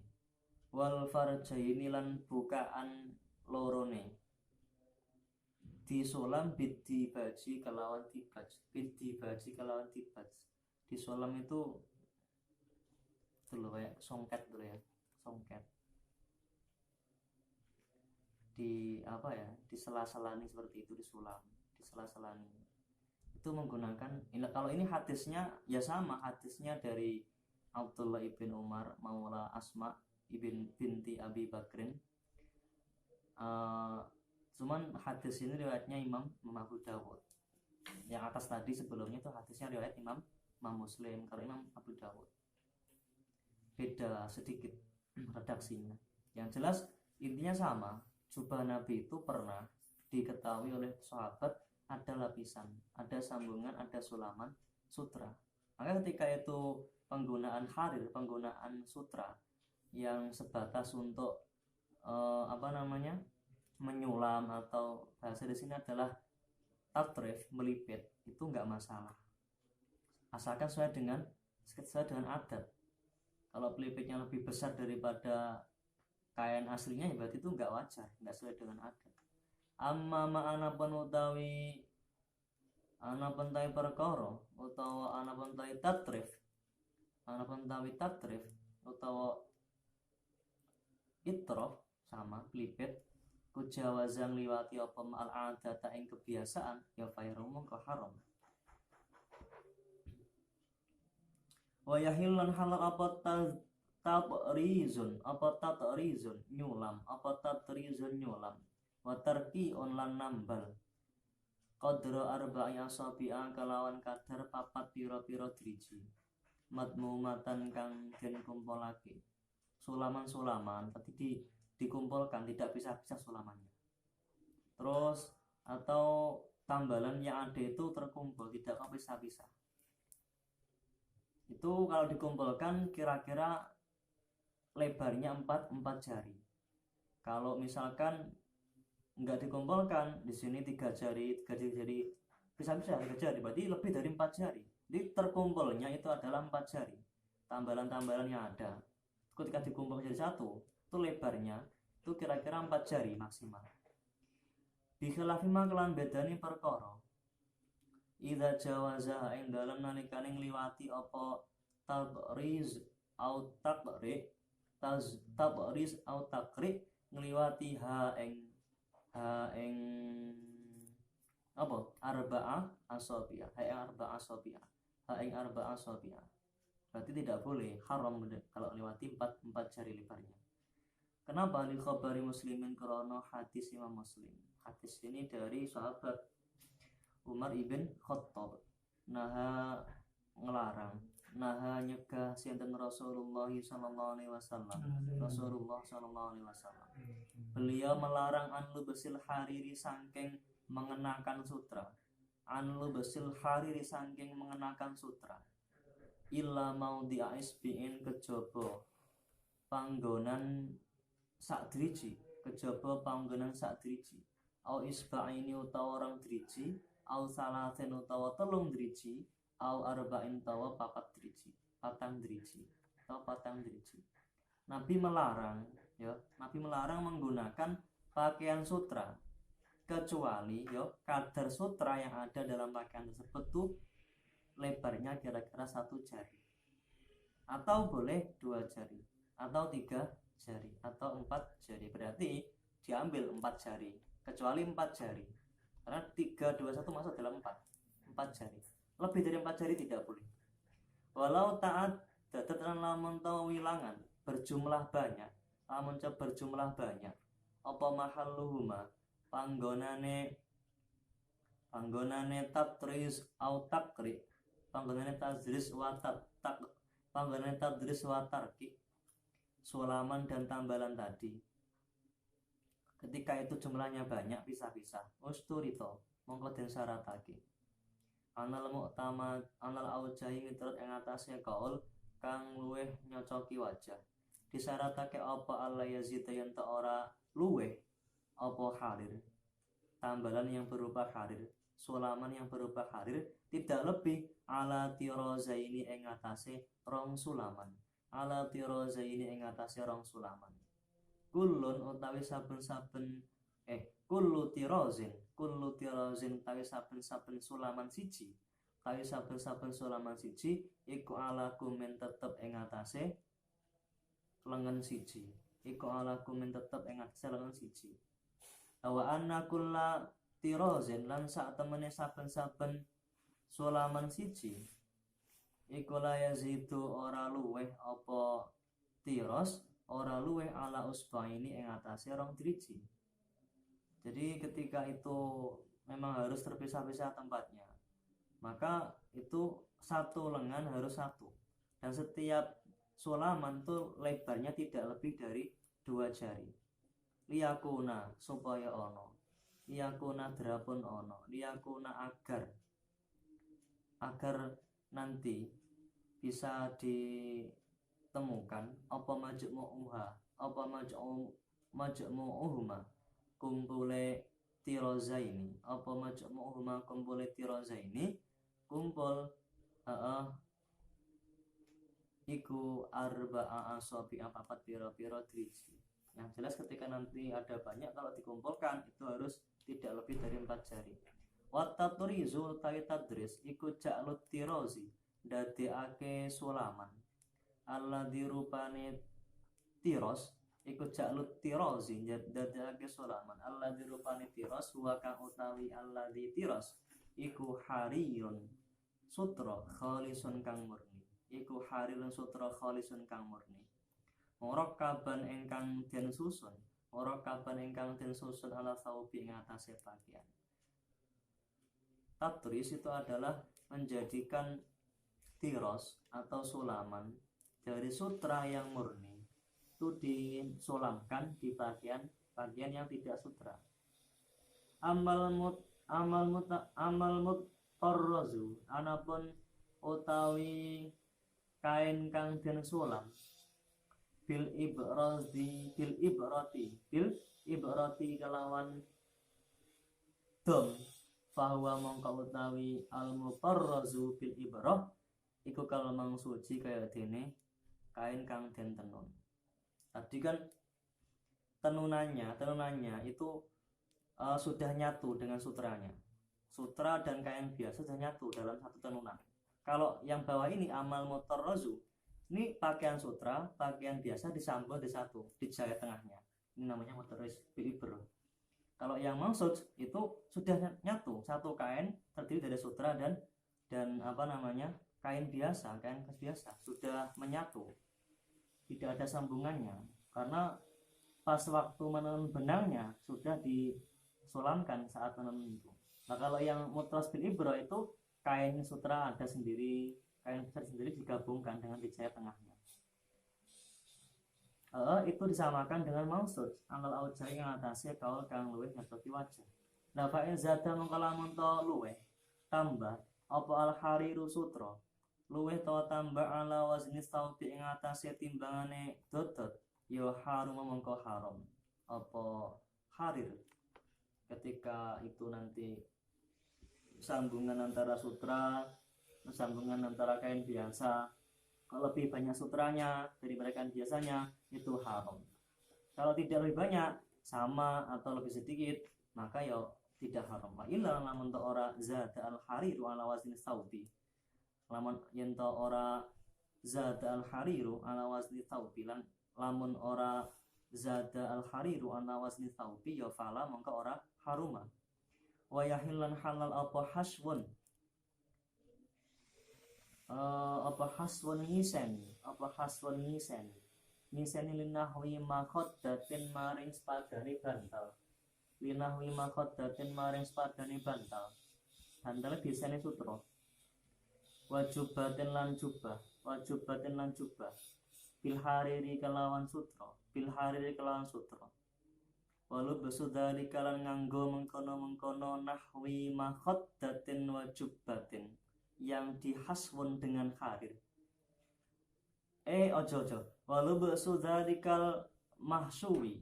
wal farjaini lan bukaan lorone disulam bidibaji kelawan tibaj. Disulam itu loh kayak songket dulu ya, songket di apa ya, di sela-selani seperti itu, disulam, di sela-selani. Itu menggunakan, kalau ini hadisnya ya sama, hadisnya dari Abdullah ibn Umar maula Asma binti Abi Bakrin. Cuman hadis ini riwayatnya Imam Abu Dawud. Yang atas tadi sebelumnya itu hadisnya riwayat Imam Muslim. Kalau Imam Abu Dawud beda sedikit redaksinya. Yang jelas intinya sama. Jubah Nabi itu pernah diketahui oleh sahabat ada lapisan, ada sambungan, ada sulaman sutra. Maka ketika itu penggunaan harir, penggunaan sutra yang sebatas untuk menyulam, atau bahasa di sini adalah tatrif, melipet, itu nggak masalah, asalkan sesuai dengan adat. Kalau pelipetnya lebih besar daripada kain aslinya, ya berarti itu nggak wajar, nggak sesuai dengan adat. Amma ma'ana penutawi ana pentai perkara utawa ana pentai tatrif utawa itrof sama pelipet kujawazang liwati apa ma'al adata ing kebiasaan ya fayrumu ke haram. Wa yahillan halal apa tatrizun nyulam wa tarki lan nambal qadra arba'i asabi'a kalawan kadar papat pira-pira driji madmumatan kang den kumpulake sulaman tadi dikumpulkan, tidak pisah-pisah sulamannya. Terus atau tambalan yang ada itu terkumpul, tidak pisah-pisah. Itu kalau dikumpulkan kira-kira lebarnya 4 jari. Kalau misalkan enggak dikumpulkan, di sini 3 jari pisah-pisah 3 jari, berarti lebih dari 4 jari. Jadi terkumpulnya itu adalah 4 jari. Tambalan-tambalan yang ada, ketika dikumpul jadi satu, itu lebarnya itu kira-kira 4 jari maksimal. Bikhilafi kelan bedani perkara idza jawaza ing dalem nalikane ngliwati apa tabriz au taqri ngliwati ha ing apa arba'ah asabi'ah. Berarti tidak boleh, haram kalau melewati 4 jari lebarnya. Kenapa? Li khabari Muslimin krono hadis Imam Muslim. Hadis ini dari sahabat Umar ibn Khattab. Ngelarang, nyegah sinten Rasulullah sallallahu alaihi wasallam. Beliau melarang anlu besil hariri saking mengenakan sutra. Illa mau di'isbi'in kejaba panggonan sak driji, kejaba panggonan sak driji, au isba'ini utawa orang driji, au salasin utawa telung driji, au arba'in utawa papat driji, patang driji atau patang driji. Nabi melarang, ya, Nabi melarang menggunakan pakaian sutra kecuali ya kadar sutra yang ada dalam pakaian tersebut tuh lebarnya kira-kira 1 jari, atau boleh 2 jari, atau 3 jari, atau 4 jari. Berarti diambil 4 jari, kecuali 4 jari, karena 3, 2, 1 masuk dalam 4 jari. Lebih dari 4 jari tidak boleh. Walau taat dadat lamun tawa wilangan berjumlah banyak, lamun berjumlah banyak apa mahalluhuma panggonane tatris au takri, panggonane tadris wa panggonane tadris wa tarki, sulaman dan tambalan tadi. Ketika itu jumlahnya banyak pisah-pisah, usturito mongko den syaratake. Anal mu'tamad anal aujahi miturut ing atase kaul kang luweh nyocoki wajah. Disyaratake apa Allah yazida yen ta ora luweh apa harir, tambalan yang berupa harir, sulaman yang berupa harir tidak lebih ala tirozaini ing atase rong sulaman, ala tirozaini ing atase rong sulaman. Kullun utawi saben-saben kullu tirozin utawi saben-saben sulaman siji, utawi saben-saben sulaman siji iku ala kumin tetep ing atase lengan siji, iku ala kumin tetep ing atase lengan siji. Wa anna kulla tirozin lan sak temene saben-saben sulaman siji iku la yazidu ora luweh apa tiros, ora luweh ala usbaini ing atase rong driji. Jadi ketika itu memang harus terpisah-pisah tempatnya, maka itu satu lengan harus satu, dan setiap sulaman tuh lebarnya tidak lebih dari 2 jari. Liyakuna supaya ono, liyakuna drapun ono, liyakuna agar nanti bisa ditemukan apa majmu'uhuma kumpule tirozaini, apa majmu'uhuma kumpule tirozaini, kumpul iku arba'a asobi apapat piro-piro driji. Yang jelas ketika nanti ada banyak, kalau dikumpulkan itu harus tidak lebih dari 4 jari. Wataturizu tawi tadris iku ja'lut tirozi, dadekake sulaman. Alladzi rupane tiros iku ja'lut tirozi, dadekake sulaman. Alladzi rupane tiros wa kang utawi alladzi tiros iku hariyun sutra khalisun kang murni, iku harirun sutra khalisun kang murni. Murakkaban ingkang den susun, murakkaban ingkang den susun ala thawbi ing atase pakaian. Tatris itu adalah menjadikan tiros atau sulaman dari sutra yang murni itu disulamkan di pakaian yang tidak sutra. Amal mutarrazu anapun utawi kain kang den sulam bil ibrati kalawan dom, bahwa mongko utawi al mutarrazu bil ibrah iku kalamang suci kaya dene kain kang den tenun. Tadi kan tenunannya itu sudah nyatu dengan sutranya. Sutra dan kain biasa sudah nyatu dalam satu tenunan. Kalau yang bawah ini amal mutarrazu, ini pakaian sutra, pakaian biasa disambung di satu, dijahit tengahnya. Ini namanya mutarraz bil ibrah. Kalau yang maksud itu sudah nyatu, satu kain terdiri dari sutra dan kain biasa, kain biasa sudah menyatu, tidak ada sambungannya, karena pas waktu menenun benangnya sudah disulamkan saat menenun itu. Nah kalau yang mutarraz bil ibrah itu kain sutra ada sendiri, kain besar sendiri digabungkan dengan dijahit tengahnya. Itu disamakan dengan maksud anal aujai yang atasnya kaul kang luweh nyocoki wajah. Nah fa'in zada mengkalamun to luweh tambah apa al hariru sutra luweh to tambah ala wazni taubi ing atasnya timbangane dodot yo harum mongko haram apa harir ketika itu nanti sambungan antara sutra, sambungan antara kain biasa. Kalau lebih banyak sutranya daripada kain biasanya itu haram. Kalau tidak lebih banyak sama atau lebih sedikit maka ya tidak haram. Wa illa lamun ta ora zada al hariru ala wazni thawbi. Lamun yen ta ora zada al hariru ala wazni thawbi lan lamun ora zada al hariru ala wazni thawbi ya fala mongko ora haruma. Wa yahillan halal apa haswun apa haswun ngisen linahwi makhoddatin maring spadane bantal linahwi makhoddatin maring spadane bantal biasane sutra wajubatin lan jubah bil hariri kelawan sutra walu besudari kalan nganggo mengkono nahwi makhoddatin wajubatin yang dihaswun dengan harir. Ojo walu besudzalikal mahsuwi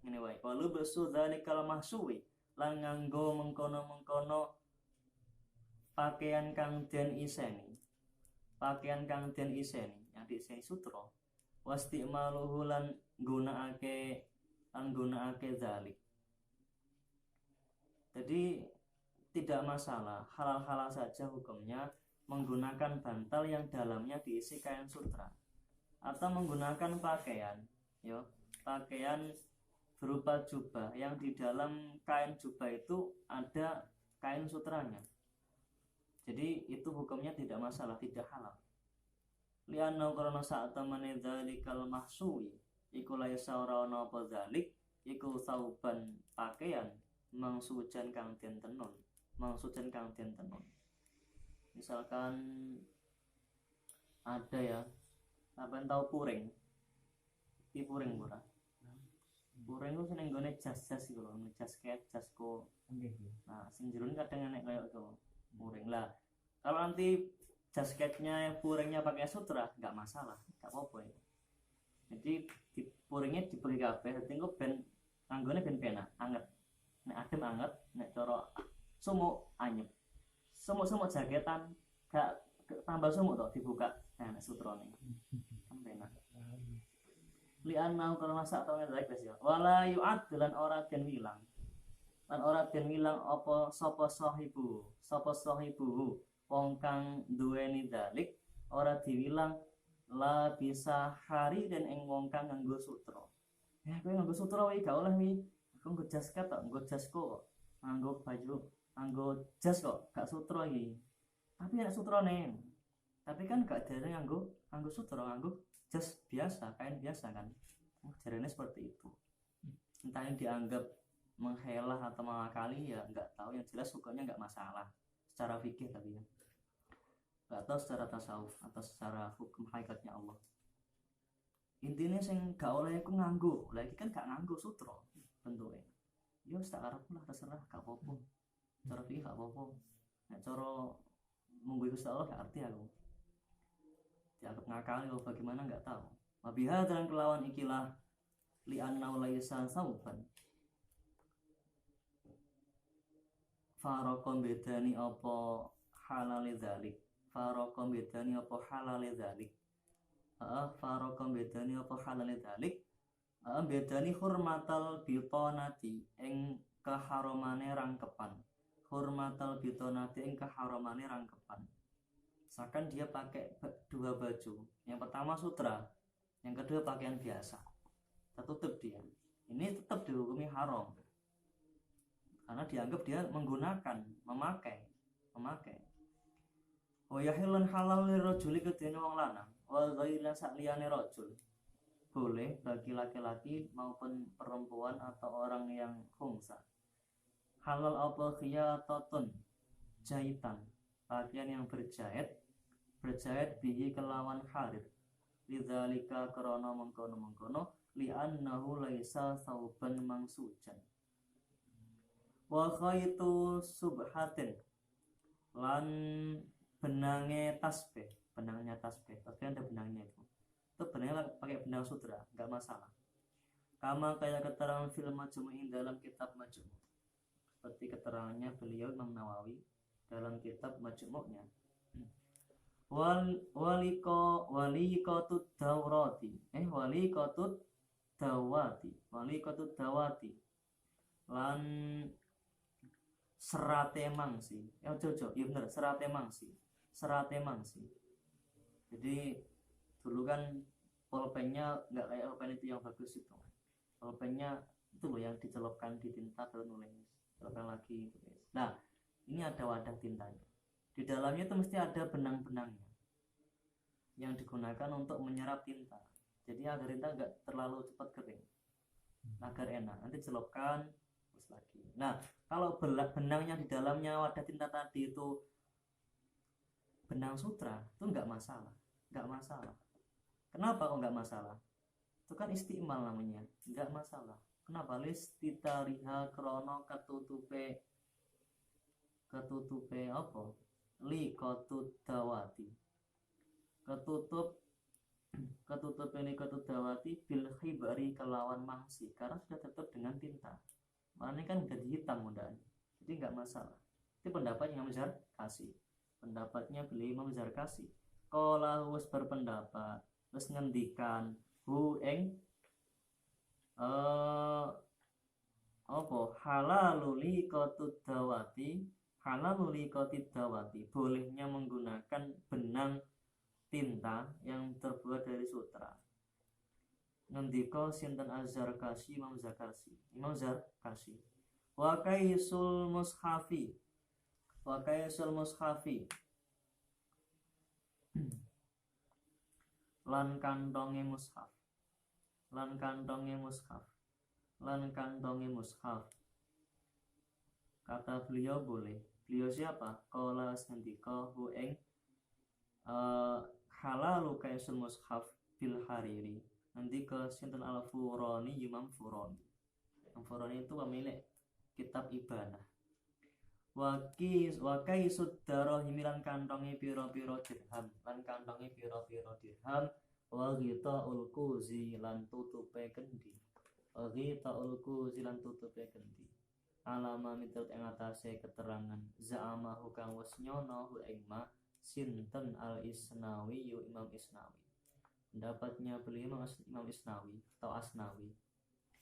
ngene wae walu besudzalikal mahsuwi lan nganggo mengkono pakaian kang den iseni yang diseni sutra wastimaluhu lan gunakake zalik. Jadi tidak masalah, halal-halal saja hukumnya menggunakan bantal yang dalamnya diisi kain sutra atau menggunakan pakaian berupa jubah yang di dalam kain jubah itu ada kain sutranya. Jadi itu hukumnya tidak masalah, tidak halal. Li'annahu karena saat temani dzalikal mahsuwi iku laisa ora ana apa dzalik iku sauban pakaian mangsujan kang den tenun. Misalkan ada ya, sampean tahu puring? Iki puring ora? Puring ku seneng gone jas-jas iku lho, jas-ket, jasko. Nah, sing jerone kadang enek kayak itu puring lah. Kalau nanti jasketnya puringnya pakai sutra, nggak masalah, nggak apa-apa ya. Jadi di puringnya diberi kabeh, dadi engko ben anggone ben penak, anget. Nek adem anget, nek cara sumuk anyep. Sumuk jaketan gak tambah sumuk toh dibuka. Nah, nek sutrane. Kan penak. Li'annahu kana masak tau ngene guys ya. Wala yu'ad lan ora den wilang. Lan ora den wilang apa sapa sahibu wong kang duweni dalik ora diwilang la bisa hari dan ing wong kang nganggo sutra. Ya kowe nganggo sutra wae gak oleh wi. Aku nggo jas ket tok, nggo jasko kok. Nganggo baju, nganggo jas kok, gak sutra iki. Tapi enak sutrane. Tapi kan gak jarene nganggo sutra, nganggo jas biasa, kain biasa kan. Jarene seperti itu. Entah yang dianggap menghelah atau mengakali ya nggak tahu, yang jelas hukumnya nggak masalah secara fikih tapi ya. Gak tahu secara tasawuf atau secara hukum hakikatnya Allah. Intinya sing gak oleh aku nganggo, lagi kan gak nganggo sutra bentuknya. Yo tak arep lah terserah gak apa-apa. Cara fikih gak apa-apa. Nek cara munggu Gusti Allah gak arti aku. Dianggap ngakali atau bagaimana gak tahu. Wabiha dan kelawan ikilah li anna laisa sauban. Faraqon bedani apa halal dzalik. Faraqon bedani apa halal dzalik. Bedani hurmatal bitonati ing keharamane rangkepan. Misalkan dia pakai dua baju. Yang pertama sutra, yang kedua pakaian biasa. Tertutup dia. Ini tetap dihukumi haram. Karena dianggap dia memakai. Wa yahilun halal lirajuli kedene wong lanang wa ghairan sakliyane rajul. Boleh bagi laki-laki maupun perempuan atau orang yang khungsa. Halal apa khiyatatun jahitan, pakaian yang berjahit bihi kelawan harir. Lidzalika karana mengkono li'annahu laisa sauban mangsujan. Wa khaitu subhatin lan benangnya tasbih ada benangnya itu benangnya pakai benang sutra, nggak masalah. Kama kayak keterangan film Majmu'in dalam kitab Majmu'. Seperti keterangannya beliau Imam Nawawi dalam kitab Majmu'nya. Walikotut dawati lan serate mangsi. Ya bener, serate mangsi. Jadi dulu kan pulpennya nggak kayak pulpen itu yang bagus itu. Pulpennya itu loh yang dicelupkan di tinta terus nulis, celupkan lagi tulis. Nah, ini ada wadah tintanya. Di dalamnya itu mesti ada benang-benangnya yang digunakan untuk menyerap tinta. Jadi agar tinta nggak terlalu cepat kering, agar enak. Nanti celupkan terus lagi. Nah, kalau benangnya di dalamnya wadah tinta tadi itu benang sutra, itu nggak masalah. Kenapa kok nggak masalah? Itu kan istimal namanya, nggak masalah. Kenapa? Listitariha krono ketutupe apa? Likotut dawati. Ketutup dawati bil khibari kelawan mangsi, karena sudah tertutup dengan tinta. Maknanya kan udah dihitam mudahan, jadi nggak masalah. Itu pendapatnya Imam Zarkasi. Pendapatnya beliau Imam Zarkasi. Qala wis berpendapat, wis ngendikan hu ing apa halaluli qatut dawati bolehnya menggunakan benang tinta yang terbuat dari sutra. Ngendika sinten Az-Zarkasi, Imam Zarkasi. Wa kaisul mushafi lan kantonge mushaf. Kata beliau boleh. Beliau siapa? Qala sendika hu ing halalu kaisul mushaf bil hariri. Nanti ke sinten al-Furani, Imam Furani. Imam Furani itu pemilik kitab Ibanah. Wa kaisud darahim lan kantonge pira-pira dirham. Wa ghitaul kuzi lan tutupe kendi. Alama miturut ing atase keterangan za'ama hukang wis nyono hu ing ma sinten al-Isnawi Imam Isnawi. Pendapatnya beliau Imam Isnawi atau Asnawi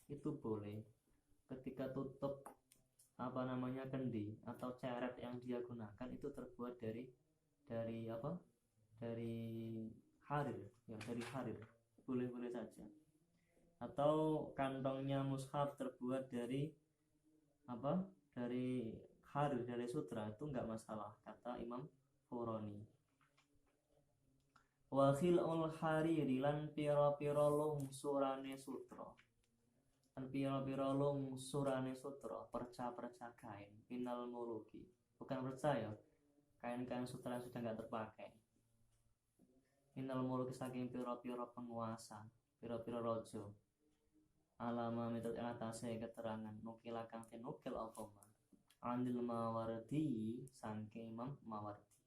itu boleh ketika tutup kendi atau ceret yang dia gunakan itu terbuat dari harir, boleh saja. Atau kantongnya mushaf terbuat dari harir, dari sutra, itu enggak masalah kata Imam Furani. Wa khil'ul hariri lan pira-pira lungsurane sutra. Perca-perca kain minal muluki. Bukan percaya, kain-kain sutra yang sudah enggak terpakai. Minal muluki saking pira-pira penguasa, pira-pira raja. Alama miturut ing atase keterangan nukilakan tinukil apa ma. Andil Mawardi saking Imam Mawardi.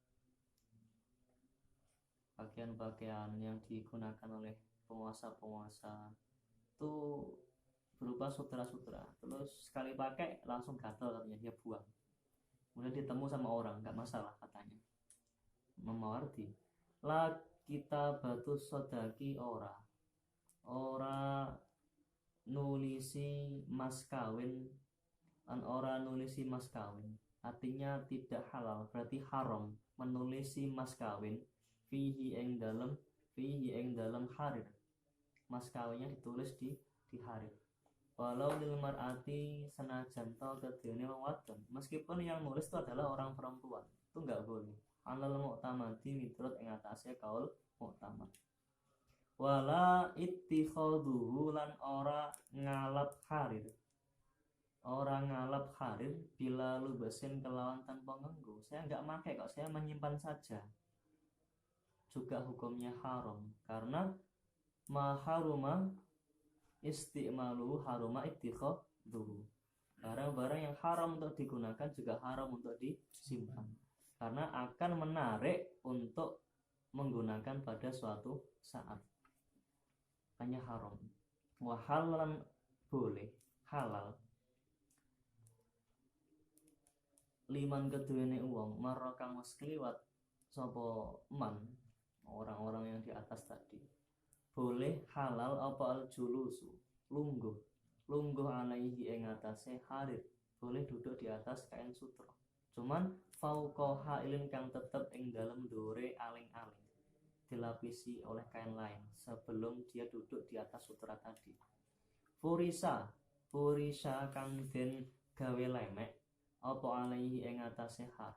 Pakaian-pakaian yang digunakan oleh penguasa-penguasa itu berupa sutra-sutra, terus sekali pakai langsung gatal katanya, dia buang. Kemudian ditemu sama orang, nggak masalah katanya. Mawardi. La kita batu sodaki ora nulisi mas kawin, artinya tidak halal, berarti haram menulisi mas kawin fihi ing dalam harir. Mas kawinnya ditulis di harir. Walau lil mar'ati senajan to kedene wong wadon, meskipun yang nulis itu adalah orang perempuan, itu enggak boleh. Alal mu'tamadi miturut ing atase kaul mu'tamad. Wala ittikhaduhu lan ora ngalap harir bila lubesin kelawan tanpa nganggo. Saya enggak pakai kok, saya menyimpan saja. Juga hukumnya haram karena maharuma istimalu haruma ittikhaduhu. Barang-barang yang haram untuk digunakan juga haram untuk disimpan karena akan menarik untuk menggunakan pada suatu saat. Hanya haram. Wahalan boleh halal liman keduwene wong marra kang wis kliwat sapa man orang-orang yang di atas tadi. Boleh halal apa al julusu lungguh alaihi ing atase harir, boleh duduk di atas kain sutra, cuman fauqa hailin kang tetep ing dalem dore aling-aling dilapisi oleh kain lain sebelum dia duduk di atas sutra tadi. Furisa kang den gawe lemek apa alaihi ing atase har,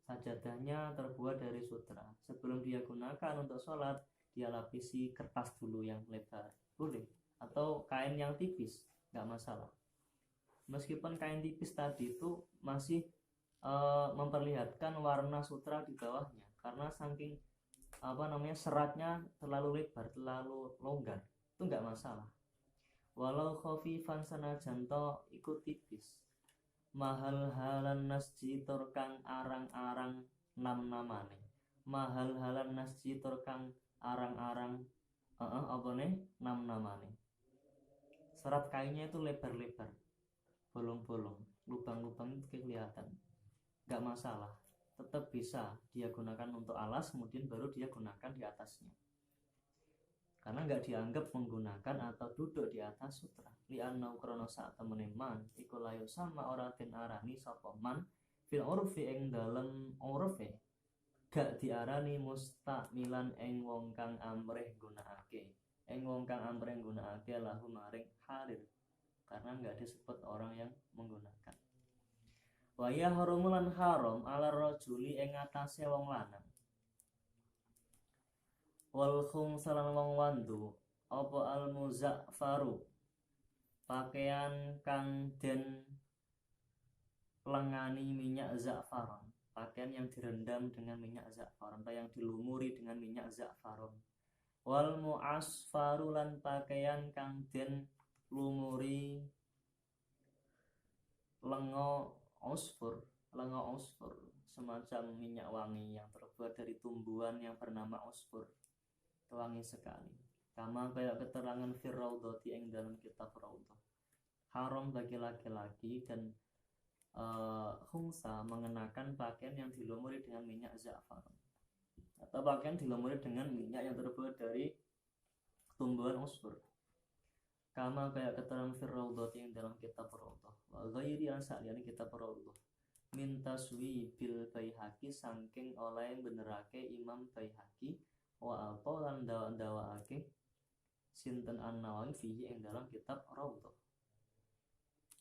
sajadahnya terbuat dari sutra, sebelum dia gunakan untuk sholat dia lapisi kertas dulu yang lebar, boleh, atau kain yang tipis, nggak masalah. Meskipun kain tipis tadi itu masih memperlihatkan warna sutra di bawahnya, karena saking seratnya terlalu lebar, terlalu longgar, itu nggak masalah. Walau khafifan sanajan to ikut tipis, mahal halan nasji turkang arang-arang nam-namane, mahal halan nasji turkang arang-arang nam-namane. Serat kainnya itu lebar-lebar, bolong-bolong, lubang-lubang itu kelihatan, nggak masalah, tetap bisa dia gunakan untuk alas, kemudian baru dia gunakan di atasnya, karena nggak dianggap menggunakan atau duduk di atas sutra. Li'anna krono sak temene man iku layu sama ora den arani sapa man fil urfi ing dalem urfe gak diarani mustakmilan ing wong kang amrih gunakake, ing wong kang amrih gunakake lahu maring harir, karena nggak disebut orang yang menggunakan. Wa ya harumulan haram ala rajuli ing atase wong lanang, wal khumsalan wong wandu apa al muzaffaru pakaian kang den lengani minyak za'faron, pakaian yang direndam dengan minyak za'faron atau yang dilumuri dengan minyak za'faron. Wal mu'asfaru lan pakaian kang den lumuri lengo osfur, semacam minyak wangi yang terbuat dari tumbuhan yang bernama osfur, wangi sekali. Kama kayak keterangan firraudhati ing dalam kitab Raudhah, haram bagi laki-laki dan khumsa mengenakan pakaian yang dilumuri dengan minyak za'faron atau pakaian dilumuri dengan minyak yang terbuat dari tumbuhan osfur. Kama kayak keterangan firraudhati ing dalam kitab Raudhah wa ghairi an sa'liyane kitab Raudhah min taswi bil Baihaqi saking oleh benerake Imam Baihaqi wa apa lan dawaake sinten An-Nawawi fihi ing dalam kitab Raudhah.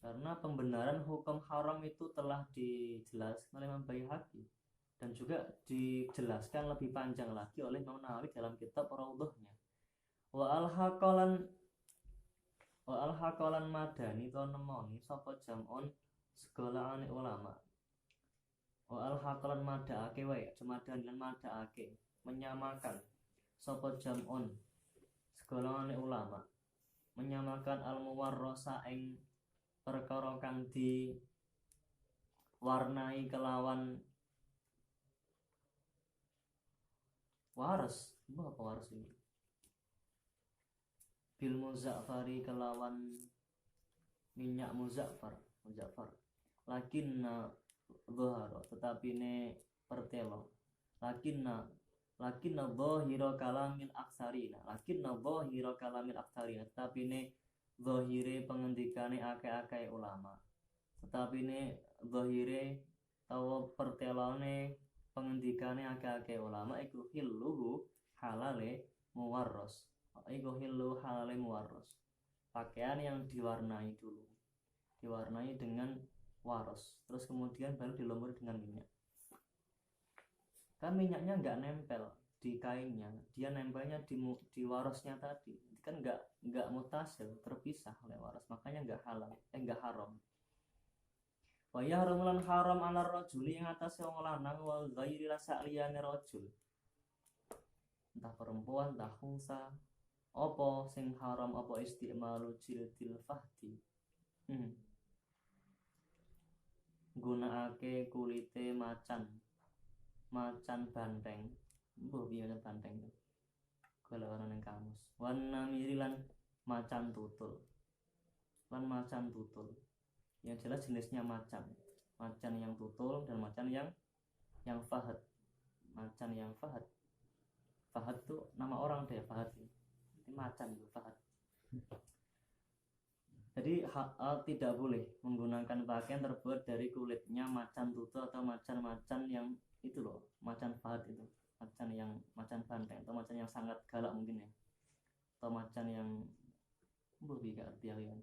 Karena pembenaran hukum haram itu telah dijelaskan oleh Imam Baihaqi dan juga dijelaskan lebih panjang lagi oleh Imam Nawawi dalam kitab Raudhahnya. Wa al-haqalan madani to nemoni sapa jam'un segolane ulama. Wa al-haqalan madaake wae jemadan lan madaake menyamakan sapa jam'un segolane ulama, menyamakan al-muwarrasa ing perkara kang diwarnai kelawan waras. Apa waras ini? Bil muzaffari kelawan minyak muzaffar. Lakinna dhahara tetapi ne pertelo. Lakinna dhahira kalamil aksarina. Tetapi ne dhahire pengendikane akeh-akeh ulama. Tetapi ne dhahire tawa pertelone pengendikane akeh-akeh ulama iku hilluhu halale muwarros. Pakaian yang diwarnai dulu, diwarnai dengan waros, terus kemudian baru dilumuri dengan minyak. Kan minyaknya nggak nempel di kainnya, dia nempelnya di warosnya tadi, kan nggak mutasil, terpisah oleh waros, makanya nggak halal, nggak haram. Wa yahrum lan haram ala rajuli ing atase wong lanang wa ghairi lasaliyane rajul, entah perempuan entah khunsa. Apa sing haram apa istimalu jildil fahdi, gunakake kulite macan banteng. Mbah piye banteng itu golek ana ning kamus. Wan namiri lan macan tutul. lan macan tutul. Yang jelas jenisnya macan yang tutul dan macan yang fahad. Macan yang fahad tuh nama orang deh, Fahad ini macan itu fahad. Jadi tidak boleh menggunakan pakaian terbuat dari kulitnya macan tutul atau macan-macan yang itu loh, macan fahad itu, macan banteng atau macan yang sangat galak mungkin ya, atau macan yang lebih gak arti ya.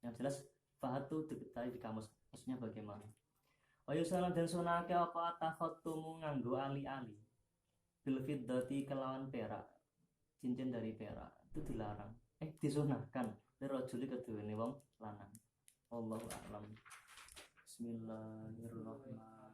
Yang jelas fahad tuh diketahui di kamus, maksudnya bagaimana. Wayusana dan sunake apa takhotumu nganggo ali-ali bil fiddati kelawan perak, cincin dari perak itu dilarang, disunahkan lirajuli keduwane wong lanang. Wallahu a'lam. Bismillahirrahmanirrahim.